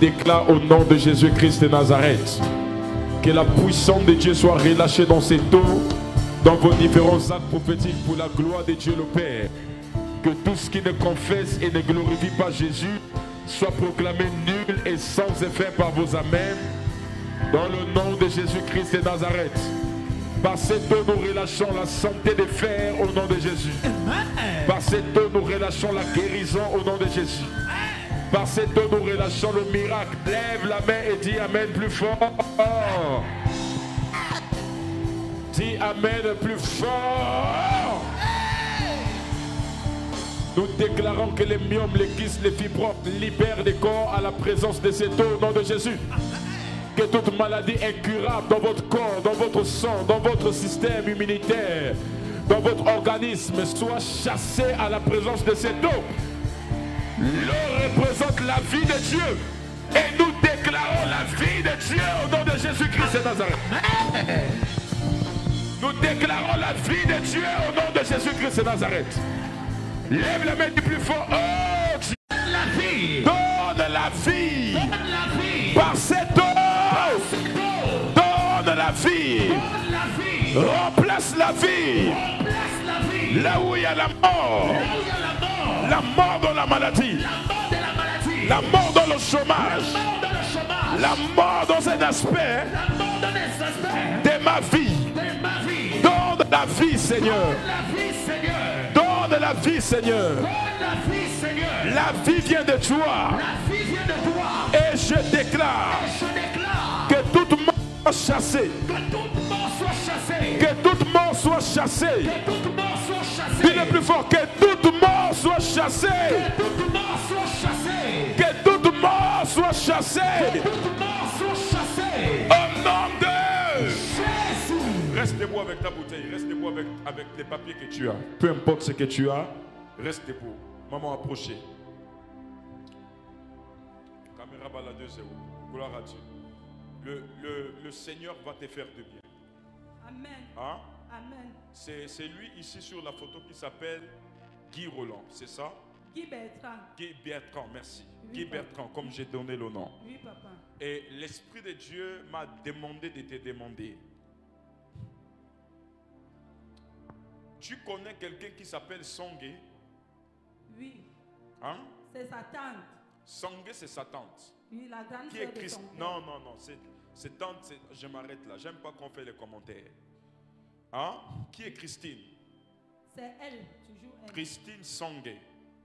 Déclare au nom de Jésus-Christ de Nazareth que la puissance de Dieu soit relâchée dans ces eaux, dans vos différents actes prophétiques pour la gloire de Dieu le Père. Que tout ce qui ne confesse et ne glorifie pas Jésus soit proclamé nul et sans effet par vos amens. Dans le nom de Jésus-Christ de Nazareth. Par cette eau, nous relâchons la santé des fers au nom de Jésus. Par cette eau, nous relâchons la guérison au nom de Jésus. Par cette eau, nous relâchons le miracle. Lève la main et dis Amen plus fort. Dis Amen plus fort. Nous déclarons que les myomes, les kystes, les fibromes libèrent les corps à la présence de cette eau au nom de Jésus. Que toute maladie incurable dans votre corps, dans votre sang, dans votre système immunitaire, dans votre organisme soit chassée à la présence de cette eau. L'eau représente la vie de Dieu. Et nous déclarons la vie de Dieu au nom de Jésus-Christ de Nazareth. Nous déclarons la vie de Dieu au nom de Jésus-Christ de Nazareth. Lève la main du plus fort. Oh Dieu, la vie. Donne la vie. Donne la vie. Par cette eau. Donne la vie. Donne la vie. Remplace la vie. Remplace la vie. Là où il y a la mort. Là où il y a la mort. La mort dans la maladie. La mort de la maladie. La mort dans le chômage. La mort dans le chômage. La mort dans un aspect. La mort dans un aspect. De ma vie. De ma vie. Donne la vie, Seigneur. Donne la vie, Seigneur. Donne la vie, Seigneur. Donne la vie, Seigneur. La vie vient de toi. La vie vient de toi. Et je déclare. Que toute mort soit chassée. Que toute mort soit chassée. Que toute mort soit chassée. Que toute mort soit chassée. Dis le plus fort. Que toute mort soit chassée. Que toute mort soit chassée. Que toute mort soit chassée. Que toute mort soit chassée. Au nom de Jésus. Reste debout avec ta bouteille. Reste debout avec les papiers que tu as. Peu importe ce que tu as. Reste debout. Maman, approchez. Caméra baladeuse, c'est où? Gloire à Dieu. Le Seigneur va te faire de bien. Amen. Hein? Amen. C'est lui ici sur la photo qui s'appelle Guy Roland, c'est ça? Guy Bertrand. Guy Bertrand, merci. Oui, Guy papa. Bertrand, comme j'ai donné le nom. Oui, papa. Et l'Esprit de Dieu m'a demandé de te demander. Tu connais quelqu'un qui s'appelle Songé? Oui. Hein? C'est sa tante. Songé, c'est sa tante. Oui, la grande Qui sœur est de Christ? son père. Non, non, non. C'est tante, je m'arrête là. J'aime pas qu'on fait les commentaires. Hein? Qui est Christine? C'est elle, toujours elle. Christine Songé.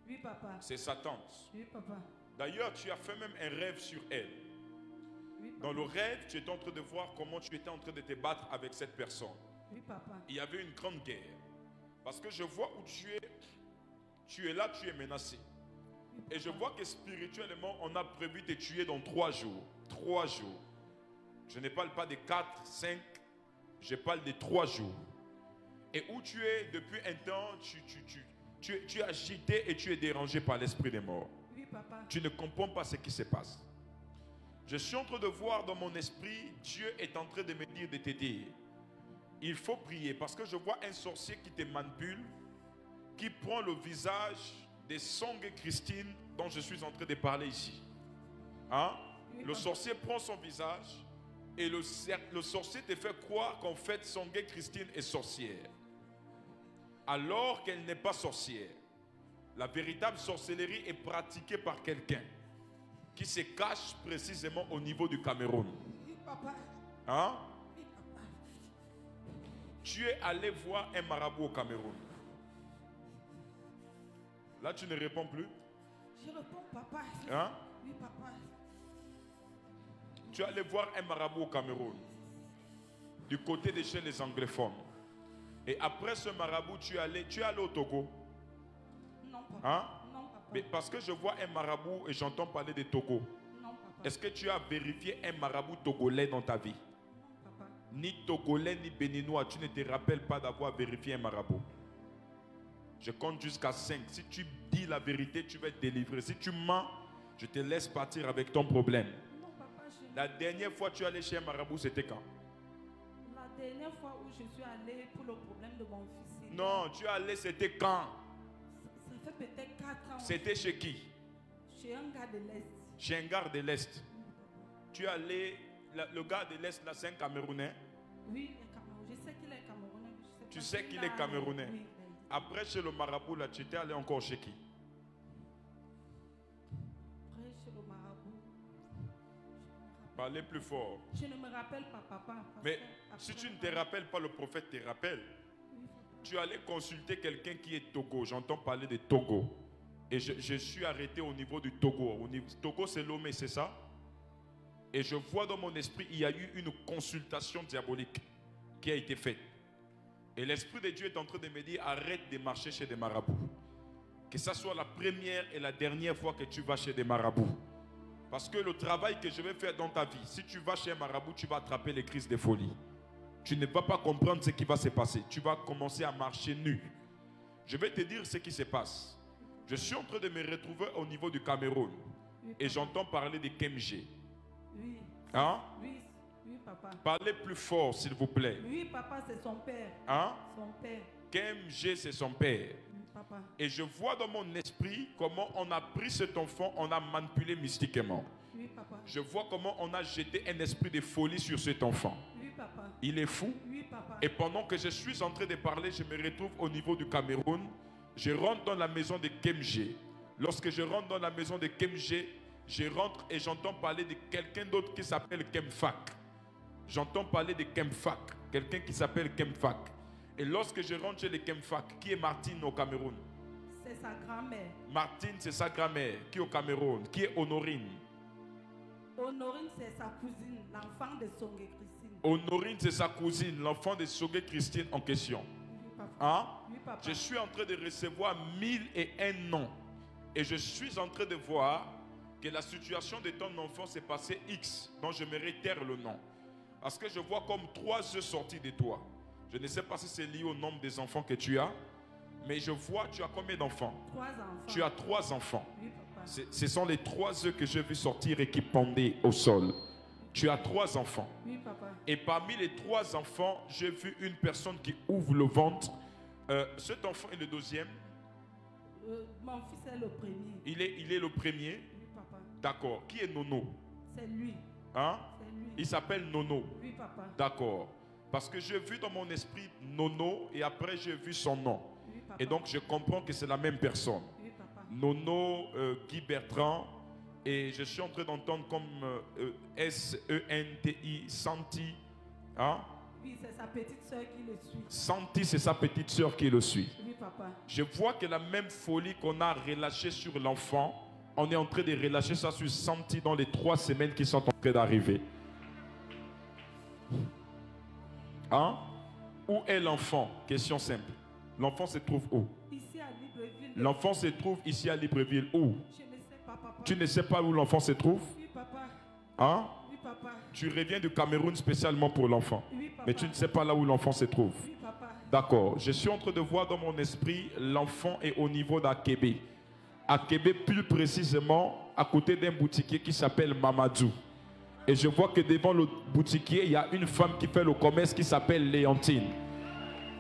Oui, papa. C'est sa tante. Oui, papa. D'ailleurs, tu as fait même un rêve sur elle. Oui, papa. Dans le rêve, tu étais en train de voir comment tu étais en train de te battre avec cette personne. Oui, papa. Il y avait une grande guerre. Parce que je vois où tu es. Tu es là, tu es menacé. Oui, Et je vois que spirituellement, on a prévu de te tuer dans 3 jours. 3 jours. Je ne parle pas de 4, 5. Je parle de 3 jours. Et où tu es depuis un temps, tu es agité et tu es dérangé par l'esprit des morts. Oui, papa. Tu ne comprends pas ce qui se passe. Je suis en train de voir dans mon esprit, Dieu est en train de me dire de t'aider. Il faut prier parce que je vois un sorcier qui te manipule, qui prend le visage des Songé Christine dont je suis en train de parler ici. Hein? Oui, Le papa. sorcier prend son visage et le sorcier te fait croire qu'en fait Songé Christine est sorcière. Alors qu'elle n'est pas sorcière. La véritable sorcellerie est pratiquée par quelqu'un qui se cache précisément au niveau du Cameroun. Oui, papa. Hein? Oui, papa. Tu es allé voir un marabout au Cameroun. Là, tu ne réponds plus. Je réponds, papa. Hein? Oui, papa. Tu es allé voir un marabout au Cameroun. Du côté de chez les anglophones. Et après ce marabout, tu es allé au Togo. Non, papa. Hein? Non, papa. Mais parce que je vois un marabout et j'entends parler de Togo. Non, papa. Est-ce que tu as vérifié un marabout togolais dans ta vie? Non, papa. Ni togolais ni béninois, tu ne te rappelles pas d'avoir vérifié un marabout. Je compte jusqu'à 5. Si tu dis la vérité, tu vas être délivré. Si tu mens, je te laisse partir avec ton problème. Non, papa, La dernière fois que tu es allé chez un marabout, c'était quand? La dernière fois où je suis allée pour le problème de mon fils. Non, tu es allé, c'était quand? Ça fait peut-être 4 ans. C'était chez qui? Chez un gars de l'Est. J'ai un gars de l'Est. Tu es allé, le gars de l'Est, là, c'est un Camerounais. Oui, le Cameroun. Je sais qu'il est Camerounais. Tu sais qu'il est Camerounais. Oui. Après, chez le marabout, là, tu étais allé encore chez qui? Après, chez le marabout. Parlez plus fort. Je ne me rappelle pas, papa. Mais si tu ne te rappelles pas, le prophète te rappelle. Tu allais consulter quelqu'un qui est Togo. J'entends parler de Togo. Et je suis arrêté au niveau du Togo. Togo, c'est Lomé, c'est ça? Et je vois dans mon esprit, il y a eu une consultation diabolique qui a été faite. Et l'Esprit de Dieu est en train de me dire, arrête de marcher chez des marabouts. Que ça soit la première et la dernière fois que tu vas chez des marabouts. Parce que le travail que je vais faire dans ta vie, si tu vas chez un marabout, tu vas attraper les crises de folie. Tu ne vas pas comprendre ce qui va se passer. Tu vas commencer à marcher nu. Je vais te dire ce qui se passe. Je suis en train de me retrouver au niveau du Cameroun. Et j'entends parler de Kemgé. Oui. Hein? Oui, oui, papa. Parlez plus fort, s'il vous plaît. Oui, papa, c'est son père. Hein? Son père. Kemgé, c'est son père. Oui, papa. Et je vois dans mon esprit comment on a pris cet enfant, on a manipulé mystiquement. Oui, papa. Je vois comment on a jeté un esprit de folie sur cet enfant. Oui, papa. Il est fou. Oui, papa. Et pendant que je suis en train de parler, je me retrouve au niveau du Cameroun. Je rentre dans la maison de Kemgé. Lorsque je rentre dans la maison de Kemgé, je rentre et j'entends parler de quelqu'un d'autre qui s'appelle Kemfak. J'entends parler de Kemfak. Quelqu'un qui s'appelle Kemfak. Et lorsque je rentre chez les Kemfak, qui est Martine au Cameroun? C'est sa grand-mère. Martine, c'est sa grand-mère. Qui est au Cameroun? Qui est Honorine? Honorine, c'est sa cousine, l'enfant de Songé Christine. Honorine, c'est sa cousine, l'enfant de Songé Christine en question. Oui, papa. Hein? Oui, papa. Je suis en train de recevoir 1001 noms. Et je suis en train de voir que la situation de ton enfant s'est passée X, dont je me taire le nom. Parce que je vois comme 3 œufs sortis de toi. Je ne sais pas si c'est lié au nombre des enfants que tu as, mais je vois, tu as combien d'enfants? 3 enfants. Tu as 3 enfants. Oui, papa. Ce sont les 3 œufs que je vu sortir et qui pendaient au sol. Tu as 3 enfants. Oui, papa. Et parmi les 3 enfants, j'ai vu une personne qui ouvre le ventre. Cet enfant est le deuxième. Mon fils est le premier. Il est le premier. Oui, papa. D'accord. Qui est Nono? C'est lui. Hein? C'est lui. Il s'appelle Nono. Oui, papa. D'accord. Parce que j'ai vu dans mon esprit Nono et après j'ai vu son nom. Oui, papa. Et donc je comprends que c'est la même personne. Oui, papa. Nono, Guy Bertrand. Et je suis en train d'entendre comme S-E-N-T-I, Santi. Hein? Oui, c'est sa petite soeur qui le suit. Santi, c'est sa petite soeur qui le suit. Oui, papa. Je vois que la même folie qu'on a relâchée sur l'enfant, on est en train de relâcher ça sur Santi dans les 3 semaines qui sont en train d'arriver. Hein? Où est l'enfant? Question simple. L'enfant se trouve où? Ici à Libreville. L'enfant se trouve ici à Libreville. Où? Je ne sais pas, papa. Tu ne sais pas où l'enfant se trouve? Oui, papa. Hein? Oui, papa. Tu reviens du Cameroun spécialement pour l'enfant. Oui, papa. Mais tu ne sais pas là où l'enfant se trouve. Oui, papa. D'accord. Je suis en train de voir dans mon esprit, l'enfant est au niveau d'Akébé. Akébé, plus précisément, à côté d'un boutiquier qui s'appelle Mamadou. Et je vois que devant le boutiquier, il y a une femme qui fait le commerce qui s'appelle Léontine.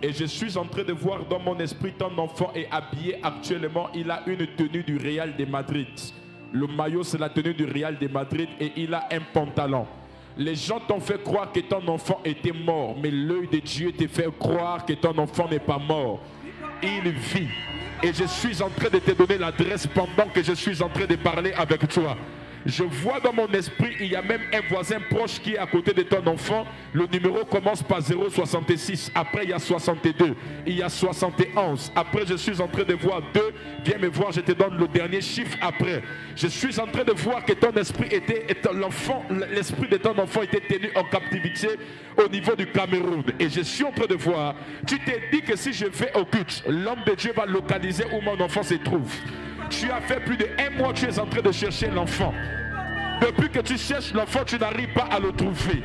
Et je suis en train de voir dans mon esprit, ton enfant est habillé actuellement. Il a une tenue du Real de Madrid. Le maillot, c'est la tenue du Real de Madrid et il a un pantalon. Les gens t'ont fait croire que ton enfant était mort, mais l'œil de Dieu te fait croire que ton enfant n'est pas mort. Il vit. Et je suis en train de te donner l'adresse pendant que je suis en train de parler avec toi. Je vois dans mon esprit, il y a même un voisin proche qui est à côté de ton enfant. Le numéro commence par 066. Après, il y a 62. Il y a 71. Après, je suis en train de voir 2. Viens me voir, je te donne le dernier chiffre après. Je suis en train de voir que ton esprit était, l'esprit de ton enfant était tenu en captivité au niveau du Cameroun. Et je suis en train de voir, tu t'es dit que si je vais au culte, l'homme de Dieu va localiser où mon enfant se trouve. Tu as fait plus de 1 mois, tu es en train de chercher l'enfant. Depuis que tu cherches l'enfant, tu n'arrives pas à le trouver.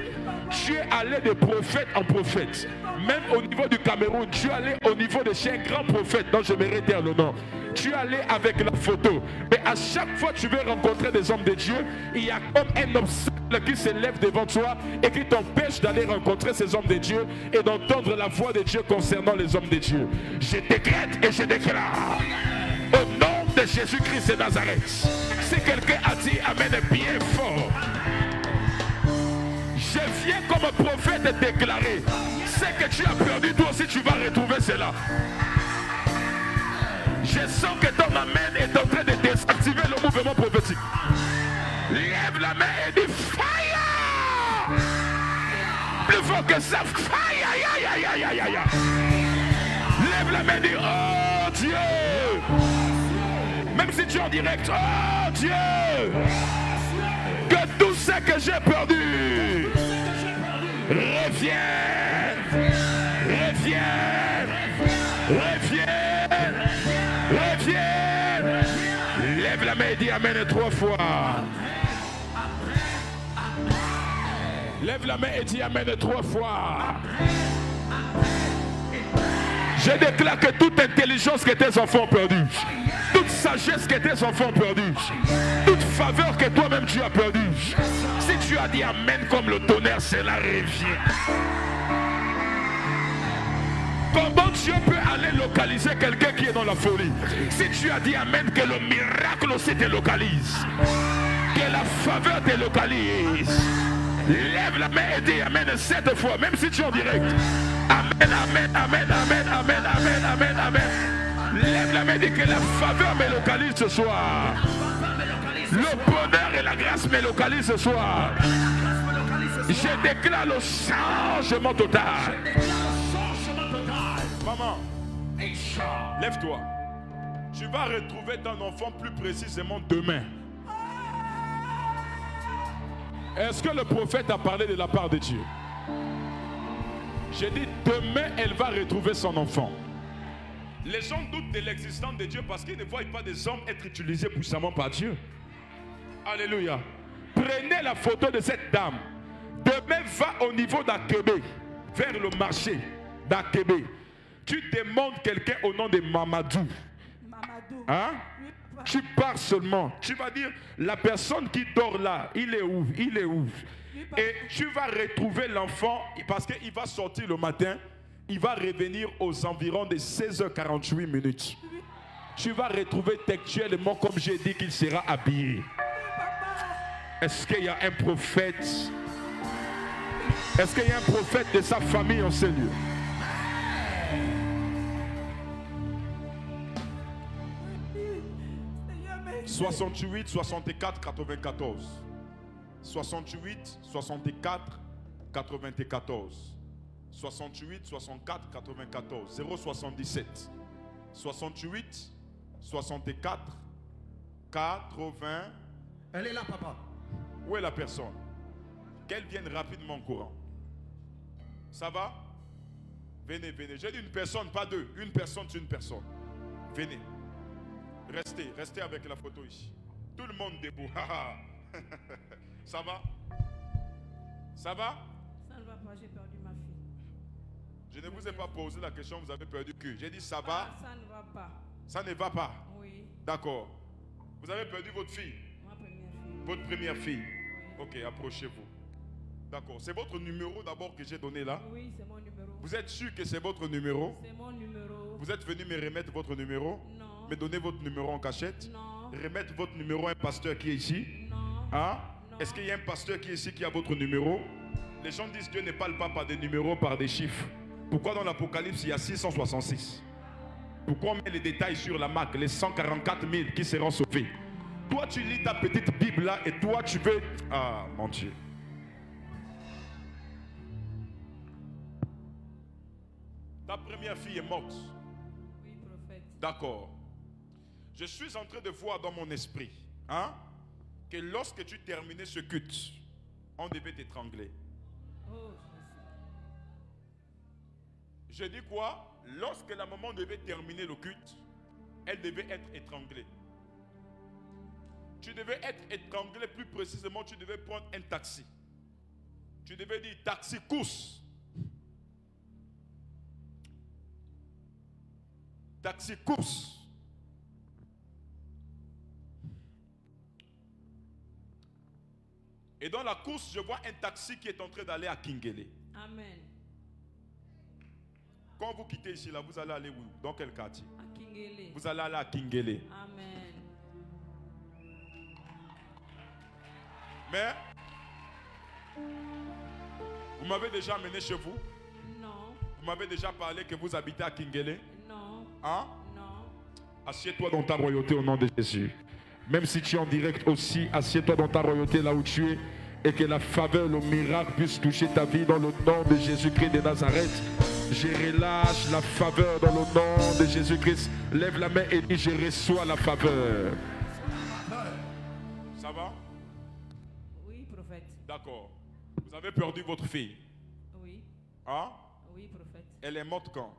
Tu es allé de prophète en prophète. Même au niveau du Cameroun, tu es allé au niveau de chez un grand prophète dont je me réitère le nom. Tu es allé avec la photo. Mais à chaque fois que tu veux rencontrer des hommes de Dieu, il y a comme un obstacle qui s'élève devant toi et qui t'empêche d'aller rencontrer ces hommes de Dieu et d'entendre la voix de Dieu concernant les hommes de Dieu. Je décrète et je déclare au nom de Jésus-Christ de Nazareth, Si quelqu'un a dit Amen bien fort. Je viens comme prophète déclarer. Ce que tu as perdu, toi aussi tu vas retrouver cela. Je sens que ton Amen est en train de désactiver le mouvement prophétique. Lève la main et dis fire. Plus fort que ça, fire. Lève la main et dis oh Dieu. Même si tu es en direct, oh Dieu. Que tout ce que j'ai perdu revienne. Lève la main et dis Amen 3 fois. Lève la main et dis Amen 3 fois. Je déclare que toute intelligence que tes enfants ont perdue, toute sagesse que tes enfants ont perdue, toute faveur que toi-même tu as perdue, si tu as dit Amen comme le tonnerre, cela revient. Comment Dieu peut aller localiser quelqu'un qui est dans la folie? Si tu as dit Amen, que le miracle aussi te localise, que la faveur te localise. Lève la main et dis Amen 7 fois, même si tu es en direct. Amen, amen, amen, amen, amen, amen, amen, amen. Lève la main et dis que la faveur me localise ce soir. Le bonheur et la grâce me localisent ce soir. Je déclare le changement total. Maman, lève-toi. Tu vas retrouver ton enfant plus précisément demain. Est-ce que le prophète a parlé de la part de Dieu? J'ai dit demain elle va retrouver son enfant. Les gens doutent de l'existence de Dieu parce qu'ils ne voient pas des hommes être utilisés puissamment par Dieu. Alléluia. Prenez la photo de cette dame. Demain va au niveau d'Akébé, vers le marché d'Akébé. Tu demandes quelqu'un au nom de Mamadou. Hein? Tu pars seulement. Tu vas dire, la personne qui dort là, il est où? Il est où? Et tu vas retrouver l'enfant parce qu'il va sortir le matin. Il va revenir aux environs de 16h48 minutes. Tu vas retrouver textuellement comme j'ai dit qu'il sera habillé. Est-ce qu'il y a un prophète? Est-ce qu'il y a un prophète de sa famille en ce lieu? « 68, 64, 94. 68, 64, 94. 68, 64, 94. 077. 68, 64, 80. Elle est là, papa. Où est la personne? Qu'elle vienne rapidement en courant. Ça va? Venez, venez. J'ai dit une personne, pas deux. Une personne, c'est une personne. Venez. Restez avec la photo ici. Tout le monde debout. Ça va? Ça va? Ça ne va pas, j'ai perdu ma fille. Je ne vous ai pas posé la question, vous avez perdu que. J'ai dit ça va? Ça ne va pas. Ça ne va pas? Oui. D'accord. Vous avez perdu votre fille? Ma première fille. Votre première fille? Oui. Ok, approchez-vous. D'accord. C'est votre numéro d'abord que j'ai donné là? Oui, c'est mon numéro. Vous êtes sûr que c'est votre numéro? C'est mon numéro. Vous êtes venu me remettre votre numéro? Non. Me donner votre numéro en cachette? Non. Remettre votre numéro à un pasteur qui est ici? Non. Hein? Non. Est-ce qu'il y a un pasteur qui est ici qui a votre numéro? Les gens disent Dieu ne parle pas par des numéros, par des chiffres. Pourquoi dans l'Apocalypse il y a 666? Pourquoi on met les détails sur la marque, les 144 000 qui seront sauvés? Toi tu lis ta petite Bible là et toi tu veux... Ah mon Dieu. Ta première fille est morte. Oui, prophète. D'accord. Je suis en train de voir dans mon esprit, hein, que lorsque tu terminais ce culte, on devait t'étrangler. Oh, Je dis quoi? Lorsque la maman devait terminer le culte, elle devait être étranglée. Tu devais être étranglé, plus précisément, tu devais prendre un taxi. Tu devais dire taxi course. Taxi course. Et dans la course, je vois un taxi qui est en train d'aller à Kingele. Amen. Quand vous quittez ici, là, vous allez aller où? Dans quel quartier? À Kingele. Vous allez aller à Kingele. Amen. Mais vous m'avez déjà amené chez vous? Non. Vous m'avez déjà parlé que vous habitez à Kingele? Non. Hein? Non. Assieds-toi dans ta royauté au nom de Jésus. Même si tu es en direct aussi, assieds-toi dans ta royauté là où tu es. Et que la faveur, le miracle puisse toucher ta vie dans le nom de Jésus-Christ de Nazareth. Je relâche la faveur dans le nom de Jésus-Christ. Lève la main et dis, je reçois la faveur. Ça va? Oui, prophète. D'accord. Vous avez perdu votre fille? Oui. Hein? Oui, prophète. Elle est morte quand?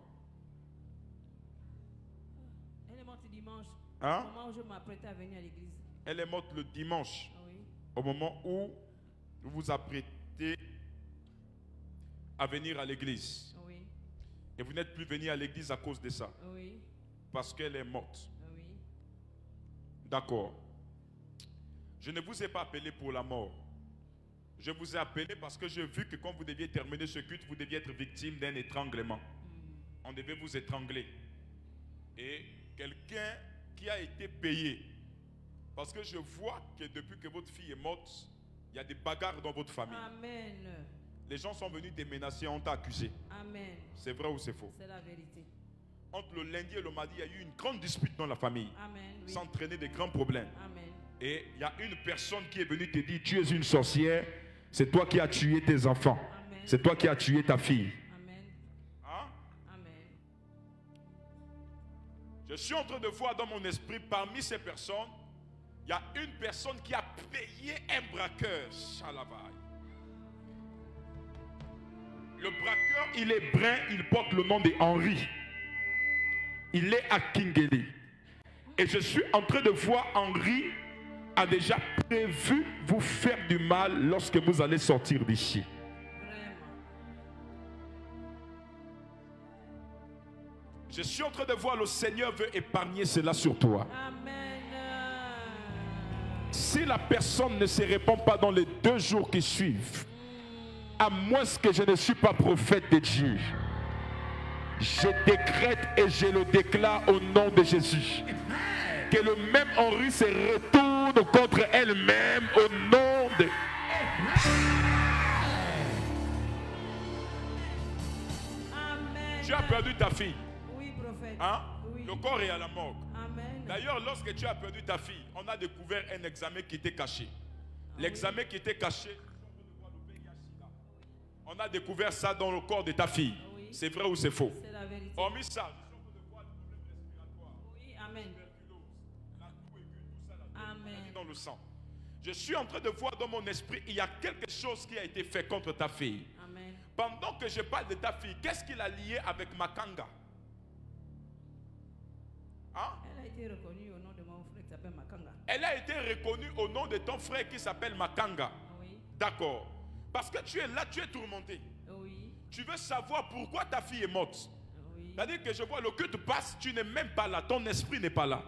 Elle est morte dimanche. Hein? Au moment où je m'apprêtais à venir à l'église. Elle est morte le dimanche. Oui. Au moment où vous vous apprêtez à venir à l'église. Oui. Et vous n'êtes plus venu à l'église à cause de ça. Oui. Parce qu'elle est morte. Oui. D'accord. Je ne vous ai pas appelé pour la mort. Je vous ai appelé parce que j'ai vu que quand vous deviez terminer ce culte, vous deviez être victime d'un étranglement. On devait vous étrangler. Et quelqu'un qui a été payé. Parce que je vois que depuis que votre fille est morte, il y a des bagarres dans votre famille. Amen. Les gens sont venus te menacer, on t'a accusé. Amen. C'est vrai ou c'est faux? C'est la vérité. Entre le lundi et le mardi, il y a eu une grande dispute dans la famille. Amen. Oui. Ça entraînait de grands problèmes. Amen. Et il y a une personne qui est venue te dire, tu es une sorcière, c'est toi qui as tué tes enfants. Amen. C'est toi qui as tué ta fille. Amen. Hein? Amen. Je suis en train de voir dans mon esprit, parmi ces personnes, il y a une personne qui a payé un braqueur. Chalavai. Le braqueur, il est brun, il porte le nom de Henri. Il est à Kingele. Et je suis en train de voir Henri a déjà prévu vous faire du mal lorsque vous allez sortir d'ici. Vraiment. Je suis en train de voir le Seigneur veut épargner cela sur toi. Amen. Si la personne ne se répand pas dans les 2 jours qui suivent, à moins que je ne suis pas prophète de Dieu, je décrète et je le déclare au nom de Jésus. Que le même Henri se retourne contre elle-même au nom de... Amen. Tu as perdu ta fille. Oui, prophète. Hein? Oui. Le corps est à la morgue. Amen. D'ailleurs, lorsque tu as perdu ta fille, on a découvert un examen qui était caché. L'examen qui était caché, on a découvert ça dans le corps de ta fille. Oui. C'est vrai ou c'est faux? C'est la vérité. Hormis ça, je suis en train de voir le problème respiratoire. Oui, amen. La toux aiguë, tout ça, la Amen. dans le sang. Je suis en train de voir dans mon esprit, il y a quelque chose qui a été fait contre ta fille. Amen. Pendant que je parle de ta fille, qu'est-ce qu'il a lié avec Makanga? Hein? Elle a été reconnue au nom de mon frère qui s'appelle Makanga. Elle a été reconnue au nom de ton frère qui s'appelle Makanga. Oui. D'accord. Parce que tu es là, tu es tourmenté. Oui. Tu veux savoir pourquoi ta fille est morte. Oui. C'est-à-dire que je vois le culte passe, tu n'es même pas là. Ton esprit n'est pas là.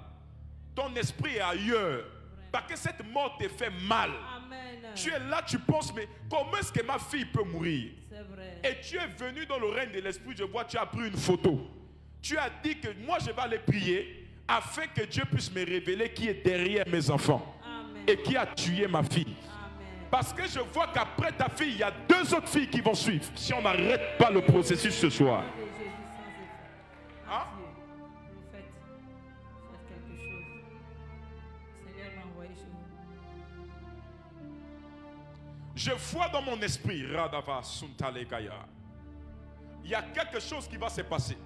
Ton esprit est ailleurs. Parce que cette mort te fait mal. Amen. Tu es là, tu penses, mais comment est-ce que ma fille peut mourir? C'est vrai. Et tu es venu dans le règne de l'esprit, je vois, tu as pris une photo. Tu as dit que moi je vais aller prier afin que Dieu puisse me révéler qui est derrière mes enfants. Amen. Et qui a tué ma fille. Amen. Parce que je vois qu'après ta fille, il y a 2 autres filles qui vont suivre. Si on n'arrête pas le processus ce soir. Au nom de Jésus sans effet. Hein? Adieu. Prophète, faites quelque chose. Le Seigneur m'a envoyé chez vous. Je vois dans mon esprit, Radava Suntalegaya, il y a quelque chose qui va se passer.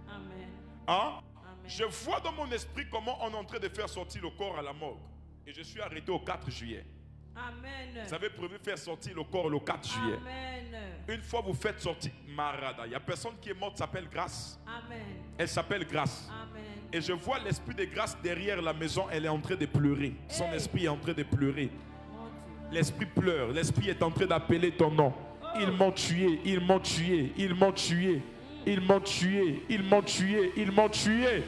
Amen. Hein? Amen. Je vois dans mon esprit comment on est en train de faire sortir le corps à la morgue. Et je suis arrêté au 4 juillet. Amen. Vous avez prévu faire sortir le corps le 4 juillet. Amen. Une fois vous faites sortir Marada, il y a personne qui est morte, s'appelle Grâce. Amen. Elle s'appelle Grâce. Amen. Et je vois l'esprit de Grâce derrière la maison, elle est en train de pleurer. Son esprit est en train de pleurer. Mon Dieu. L'esprit pleure, l'esprit est en train d'appeler ton nom. Ils m'ont tué, ils m'ont tué, ils m'ont tué, ils m'ont tué, ils m'ont tué, ils m'ont tué,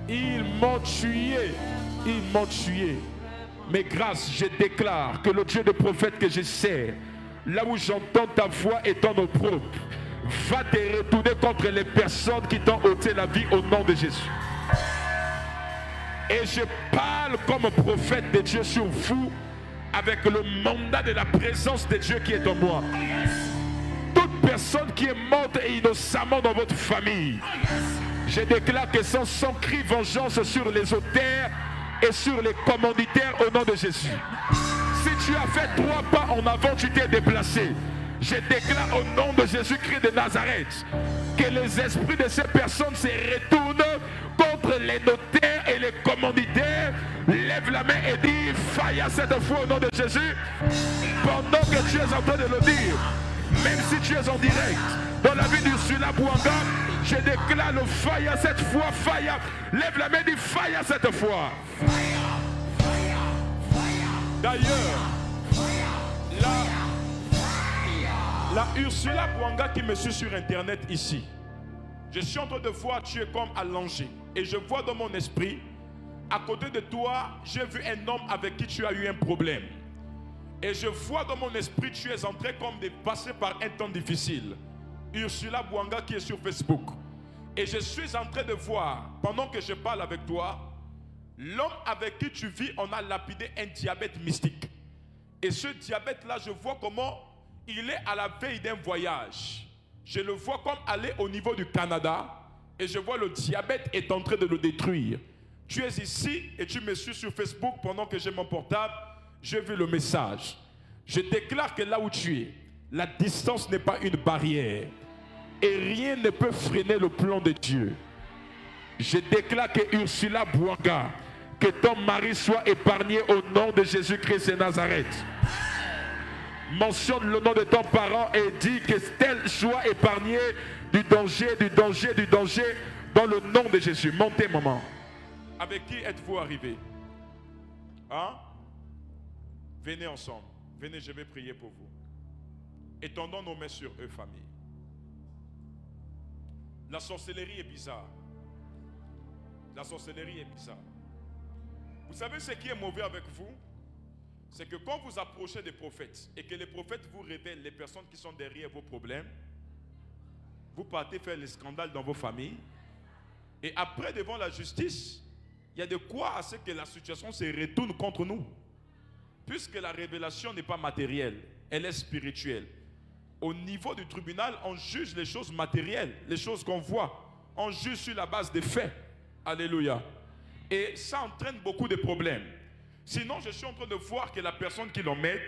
ils m'ont tué, ils m'ont tué. Mais grâce, je déclare que le Dieu des prophètes que je sers, là où j'entends ta voix et ton opprobre, va te retourner contre les personnes qui t'ont ôté la vie au nom de Jésus. Et je parle comme prophète de Dieu sur vous. avec le mandat de la présence de Dieu qui est en moi. Toute personne qui est morte et innocemment dans votre famille, je déclare que sans cri vengeance sur les auteurs et sur les commanditaires au nom de Jésus. Si tu as fait 3 pas en avant, tu t'es déplacé. Je déclare au nom de Jésus-Christ de Nazareth que les esprits de ces personnes se retournent contre les notaires et les commanditaires. Lève la main et dis faille cette fois au nom de Jésus. Pendant que tu es en train de le dire, même si tu es en direct dans la vie d'Ursula Bouanga, je déclare le faille cette fois, faille. Lève la main et dis faille cette fois. D'ailleurs, la Ursula Bouanga qui me suit sur internet ici, je suis en train de voir tu es comme allongé. Et je vois dans mon esprit, à côté de toi, j'ai vu un homme avec qui tu as eu un problème. Et je vois dans mon esprit, tu es en train comme de passer par un temps difficile. Ursula Bouanga qui est sur Facebook. Et je suis en train de voir, pendant que je parle avec toi, l'homme avec qui tu vis, on a lapidé un diabète mystique. Et ce diabète-là, je vois comment il est à la veille d'un voyage. Je le vois comme aller au niveau du Canada. Et je vois le diabète est en train de le détruire. Tu es ici et tu me suis sur Facebook pendant que j'ai mon portable. J'ai vu le message. Je déclare que là où tu es, la distance n'est pas une barrière. Et rien ne peut freiner le plan de Dieu. Je déclare que Ursula Bouanga, que ton mari soit épargné au nom de Jésus-Christ de Nazareth. Mentionne le nom de ton parent et dis que tel soit épargné du danger dans le nom de Jésus. Montez, maman. Avec qui êtes-vous arrivé? Hein? Venez ensemble. Venez, je vais prier pour vous. Étendons nos mains sur eux, famille. La sorcellerie est bizarre. La sorcellerie est bizarre. Vous savez ce qui est mauvais avec vous? C'est que quand vous approchez des prophètes et que les prophètes vous révèlent les personnes qui sont derrière vos problèmes, vous partez faire les scandales dans vos familles. Et après, devant la justice, il y a de quoi à ce que la situation se retourne contre nous. Puisque la révélation n'est pas matérielle, elle est spirituelle. Au niveau du tribunal, on juge les choses matérielles, les choses qu'on voit. On juge sur la base des faits. Alléluia. Et ça entraîne beaucoup de problèmes. Sinon, je suis en train de voir que la personne qui l'emmène,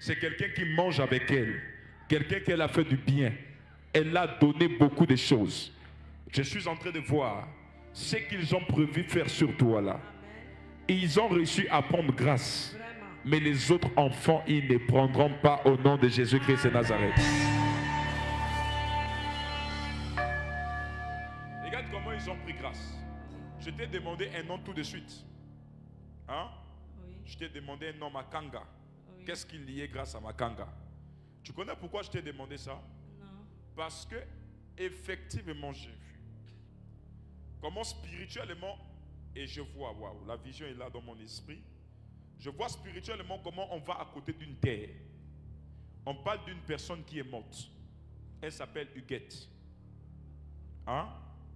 c'est quelqu'un qui mange avec elle. Quelqu'un qui a fait du bien. Elle a donné beaucoup de choses. Je suis en train de voir ce qu'ils ont prévu faire sur toi là. Ils ont réussi à prendre grâce. Mais les autres enfants, ils ne prendront pas au nom de Jésus-Christ de Nazareth. Regarde comment ils ont pris grâce. Je t'ai demandé un nom tout de suite. Hein? Oui. Je t'ai demandé un nom Makanga. Oui. Qu'est-ce qu'il y est grâce à Makanga? Tu connais pourquoi je t'ai demandé ça? Non. Parce que, effectivement, j'ai vu comment spirituellement, et je vois, waouh, la vision est là dans mon esprit. Je vois spirituellement comment on va à côté d'une terre. On parle d'une personne qui est morte. Elle s'appelle Huguette. Hein?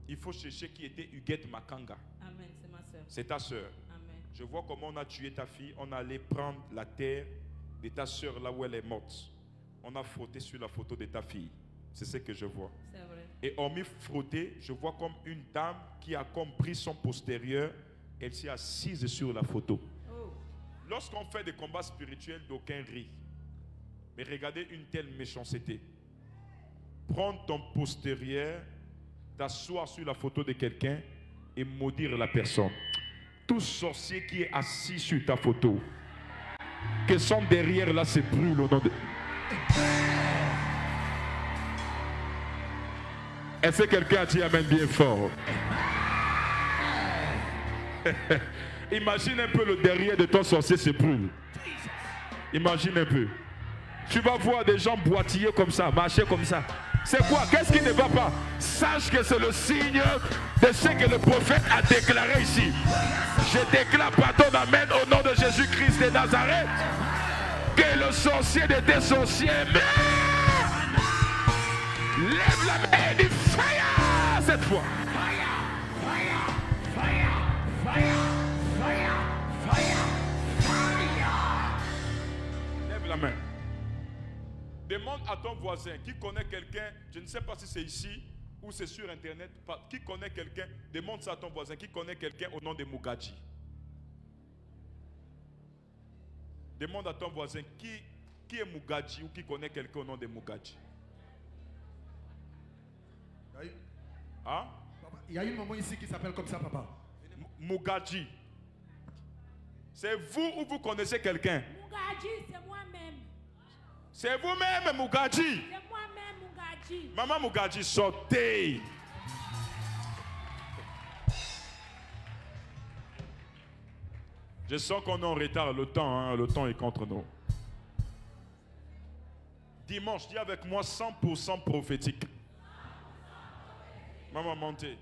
Il faut chercher qui était Huguette Makanga. Amen, c'est ma soeur. C'est ta soeur. Amen. Je vois comment on a tué ta fille. On allait prendre la terre de ta soeur là où elle est morte. On a frotté sur la photo de ta fille. C'est ce que je vois. C'est vrai. Et on m'y frotté, je vois comme une dame qui a compris son postérieur. Elle s'est assise sur la photo. Lorsqu'on fait des combats spirituels, d'aucuns rient. Mais regardez une telle méchanceté. Prendre ton postérieur, t'asseoir sur la photo de quelqu'un et maudire la personne. Tout sorcier qui est assis sur ta photo, que son derrière là se brûle au nom de... Est-ce que quelqu'un a dit amen bien fort? Imagine un peu le derrière de ton sorcier se brûle. Imagine un peu. Tu vas voir des gens boitiller comme ça, marcher comme ça. C'est quoi? Qu'est-ce qui ne va pas? Sache que c'est le signe de ce que le prophète a déclaré ici. Je déclare par ton amen au nom de Jésus-Christ de Nazareth que le sorcier de tes sorciers meurt. Lève la main et dis fire cette fois. la main. Demande à ton voisin qui connaît quelqu'un, je ne sais pas si c'est ici ou c'est sur internet, qui connaît quelqu'un, demande ça à ton voisin qui connaît quelqu'un au nom de Mugadji. Demande à ton voisin qui est Mugadji ou qui connaît quelqu'un au nom de Mugadji. Hein? Il y a une maman ici qui s'appelle comme ça, papa. Mugadji. C'est vous ou vous connaissez quelqu'un? Mugadji, c'est moi-même. C'est vous-même, Mugadji. C'est moi-même, Mugadji. Maman Mugadji, sortez. Je sens qu'on est en retard, le temps est contre nous. Dimanche, dis avec moi 100% prophétique. Maman, montez.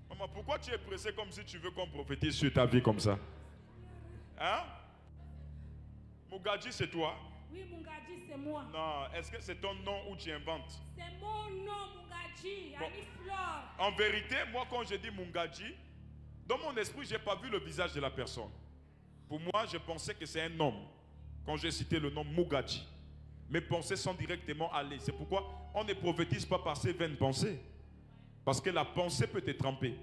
Maman, pourquoi tu es pressée comme si tu veux qu'on prophétise sur ta vie comme ça? Hein? Mugadji, c'est toi? Oui, Mugadji, c'est moi. Non, est-ce que c'est ton nom ou tu inventes? C'est mon nom, Mugadji, Bon. Annie Flore. En vérité, moi quand je dis Mugadji, dans mon esprit, je n'ai pas vu le visage de la personne. Pour moi, je pensais que c'est un homme. Quand j'ai cité le nom Mugadji. Mes pensées sont directement allées. C'est pourquoi on ne prophétise pas par ses vaines pensées. Parce que la pensée peut te tremper.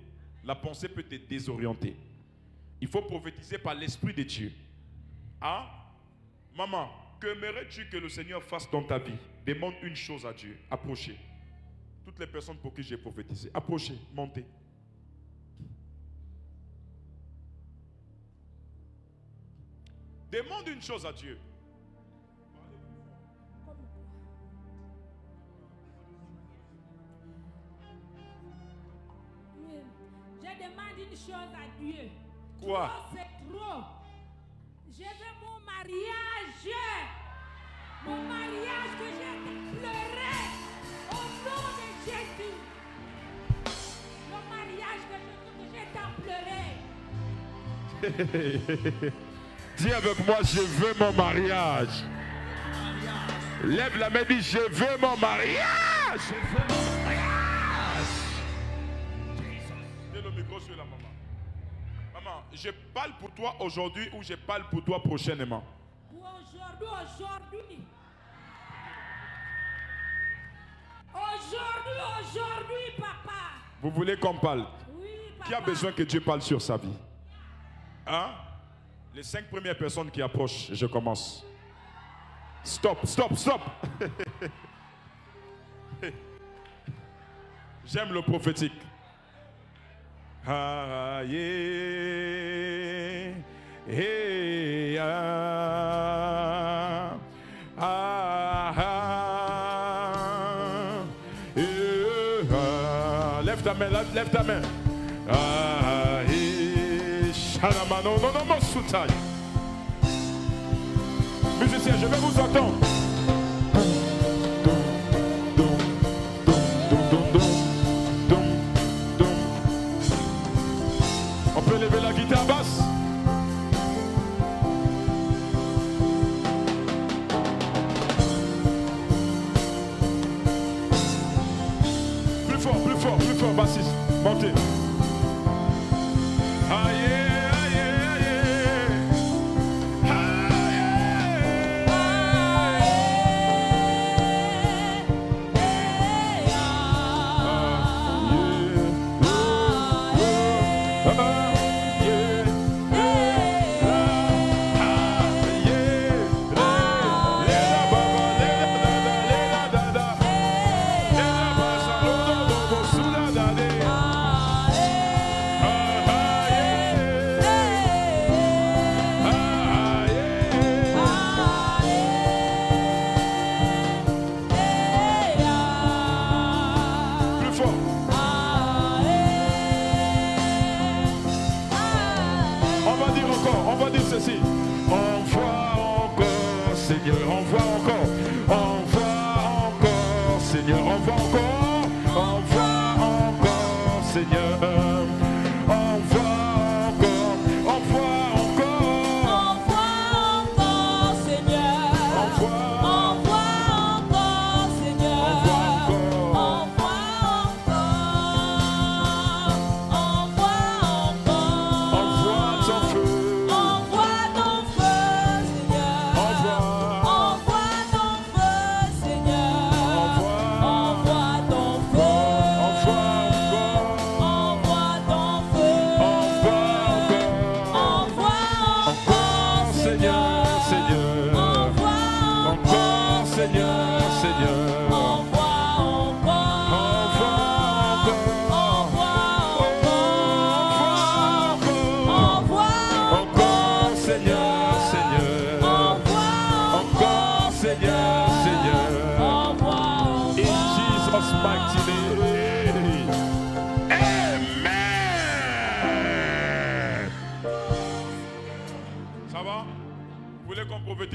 La pensée peut te désorienter. Il faut prophétiser par l'Esprit de Dieu. Hein? Maman, qu'aimerais-tu que le Seigneur fasse dans ta vie? Demande une chose à Dieu. Approchez. Toutes les personnes pour qui j'ai prophétisé. Approchez, montez. Demande une chose à Dieu. Oui. Je demande une chose à Dieu. Quoi? Trop, c'est trop. Je veux mon mariage. Mon mariage que j'ai pleuré au nom de Jésus. Le mariage que j'ai tant pleuré. Dis avec moi, je veux mon mariage. Lève la main, dis, je veux mon mariage. Je veux mon mariage. Mets le micro sur la maman. Maman, je parle pour toi aujourd'hui ou je parle pour toi prochainement? Pour aujourd'hui. Aujourd'hui, papa. Vous voulez qu'on parle? Oui, papa. Qui a besoin que Dieu parle sur sa vie? Hein? Les 5 premières personnes qui approchent, je commence. Stop, stop, stop. J'aime le prophétique. Ah, yeah, yeah, ah, ah, ah. Lève ta main, lève ta main. Ah, non, non, non, non, soutaille. Musiciens, je vais vous entendre. On peut lever la guitare basse. Plus fort, bassiste. Montez. Aïe. Envoie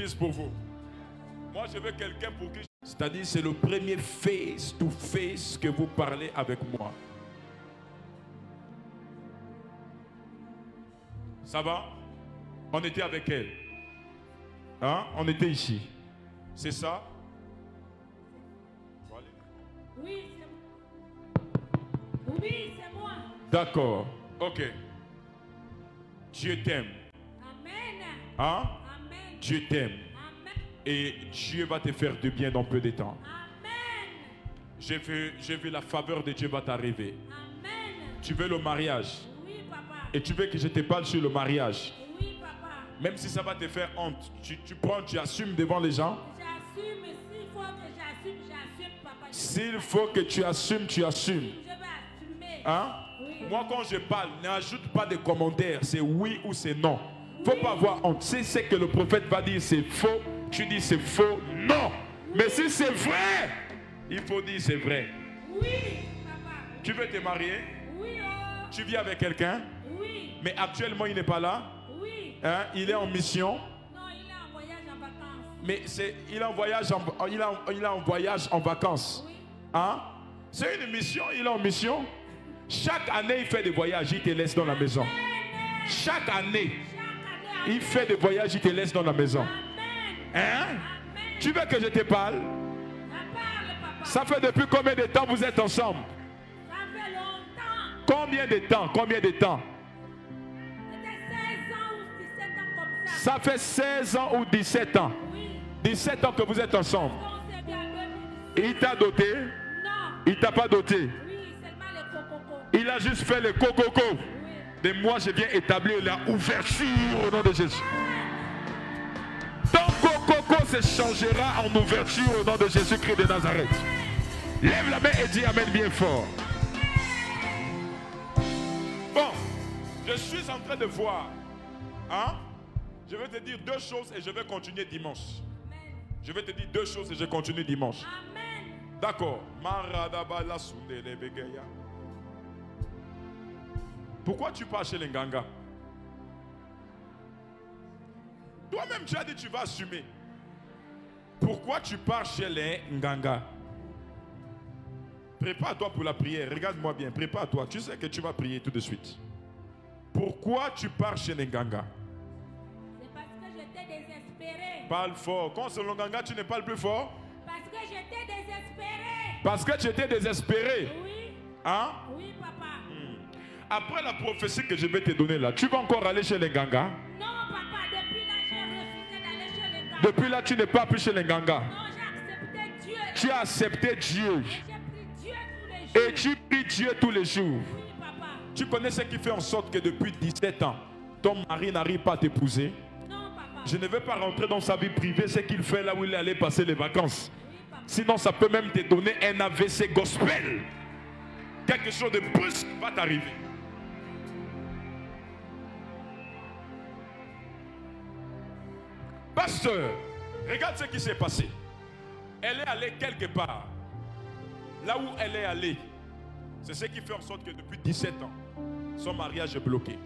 juste pour vous. Moi, je veux quelqu'un pour qui... C'est-à-dire, c'est le premier face-to-face que vous parlez avec moi. Ça va? On était avec elle. Hein? On était ici. C'est ça? Oui, c'est moi. Oui, c'est moi. D'accord. Ok. Dieu t'aime. Amen. Hein? Amen. Dieu t'aime. Amen. Et Dieu va te faire du bien dans peu de temps. Amen. J'ai vu la faveur de Dieu va t'arriver. Amen. Tu veux le mariage. Oui, papa. Et tu veux que je te parle sur le mariage. Oui, papa. Même si ça va te faire honte. Tu prends, tu assumes devant les gens. J'assume. S'il faut que j'assume, papa. S'il faut que tu assumes, tu assumes. Je vais assumer. Hein? Oui. Moi, quand je parle, n'ajoute pas de commentaires. C'est oui ou c'est non. Faut pas avoir honte. Si c'est que le prophète va dire c'est faux, tu dis c'est faux. Non. Mais si c'est vrai, il faut dire c'est vrai. Oui, papa. Tu veux te marier? Oui, oh. Tu vis avec quelqu'un? Oui. Mais actuellement, il n'est pas là. Oui. Hein? Il est en mission. Non, il est en voyage en vacances. Mais il est en voyage en vacances. Oui. Hein? C'est une mission, il est en mission. Chaque année, il fait des voyages, il te laisse dans la maison. Chaque année, il fait des voyages, il te laisse dans la maison. Amen. Hein? Amen. Tu veux que je te parle? Parle, papa. Ça fait depuis combien de temps vous êtes ensemble? Ça fait longtemps. Combien de temps? Combien de temps? C'était 16 ans ou 17 ans comme ça. Ça fait 16 ans ou 17 ans. Oui. 17 ans que vous êtes ensemble. On s'est bien Et il t'a doté? Non. Il t'a pas doté? Oui, seulement les cococos. Il a juste fait le coco. Oui. Et moi, je viens établir la ouverture au nom de Jésus. Ton coco se changera en ouverture au nom de Jésus-Christ de Nazareth. Lève la main et dis Amen bien fort. Bon, je suis en train de voir. Hein? Je vais te dire deux choses et je vais continuer dimanche. Amen. Je vais te dire deux choses et je continue dimanche. Amen. D'accord. Pourquoi tu pars chez les Nganga? Toi-même, tu as dit que tu vas assumer. Pourquoi tu pars chez les Nganga? Prépare-toi pour la prière. Regarde-moi bien. Prépare-toi. Tu sais que tu vas prier tout de suite. Pourquoi tu pars chez les Nganga? C'est parce que j'étais désespéré. Parle fort. Quand c'est le Nganga, tu ne parles plus fort? Parce que j'étais désespéré. Parce que tu étais désespéré. Oui. Hein? Oui, papa. Après la prophétie que je vais te donner là, tu vas encore aller chez les Nganga? Non, papa, depuis là, j'ai refusé d'aller chez les gars. Depuis là, tu n'es pas plus chez les Nganga. Non, j'ai accepté Dieu. Tu as accepté Dieu. J'ai pris Dieu tous les jours. Et tu pries Dieu tous les jours. Oui, papa. Tu connais ce qui fait en sorte que depuis 17 ans, ton mari n'arrive pas à t'épouser? Non, papa. Je ne vais pas rentrer dans sa vie privée, ce qu'il fait là où il est allé passer les vacances. Oui, papa. Sinon, ça peut même te donner un AVC gospel. Quelque chose de brusque va t'arriver. Pasteur, regarde ce qui s'est passé. Elle est allée quelque part. Là où elle est allée, c'est ce qui fait en sorte que depuis 17 ans, son mariage est bloqué.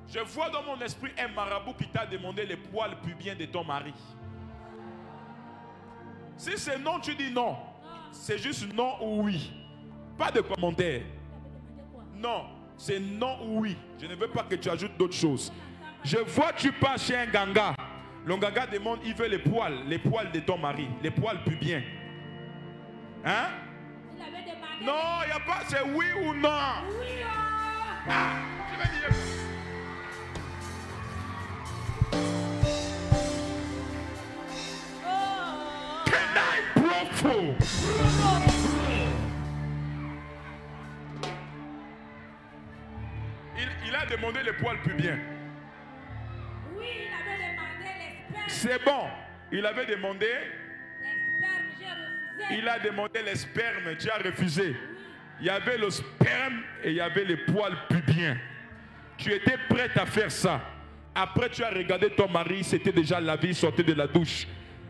Je vois dans mon esprit un marabout qui t'a demandé les poils pubiens de ton mari. Si c'est non, tu dis non. C'est juste non ou oui. Pas de commentaire. Non, c'est non ou oui. Je ne veux pas que tu ajoutes d'autres choses. Je vois tu pars chez un ganga. Le ganga demande, il veut les poils de ton mari, les poils pubiens. Hein? Il avait demandé. Non, il n'y a pas, c'est oui ou non. Oui, oh. Ah, tu veux dire. Oh. Can I profo? Il a demandé les poils pubiens. Oui, il avait demandé les spermes. C'est bon. Il avait demandé. Les spermes, j'ai refusé. Il a demandé les spermes. Tu as refusé. Il y avait le sperme et il y avait les poils pubiens. Tu étais prête à faire ça. Après, tu as regardé ton mari, c'était déjà lavé, il sortait de la douche.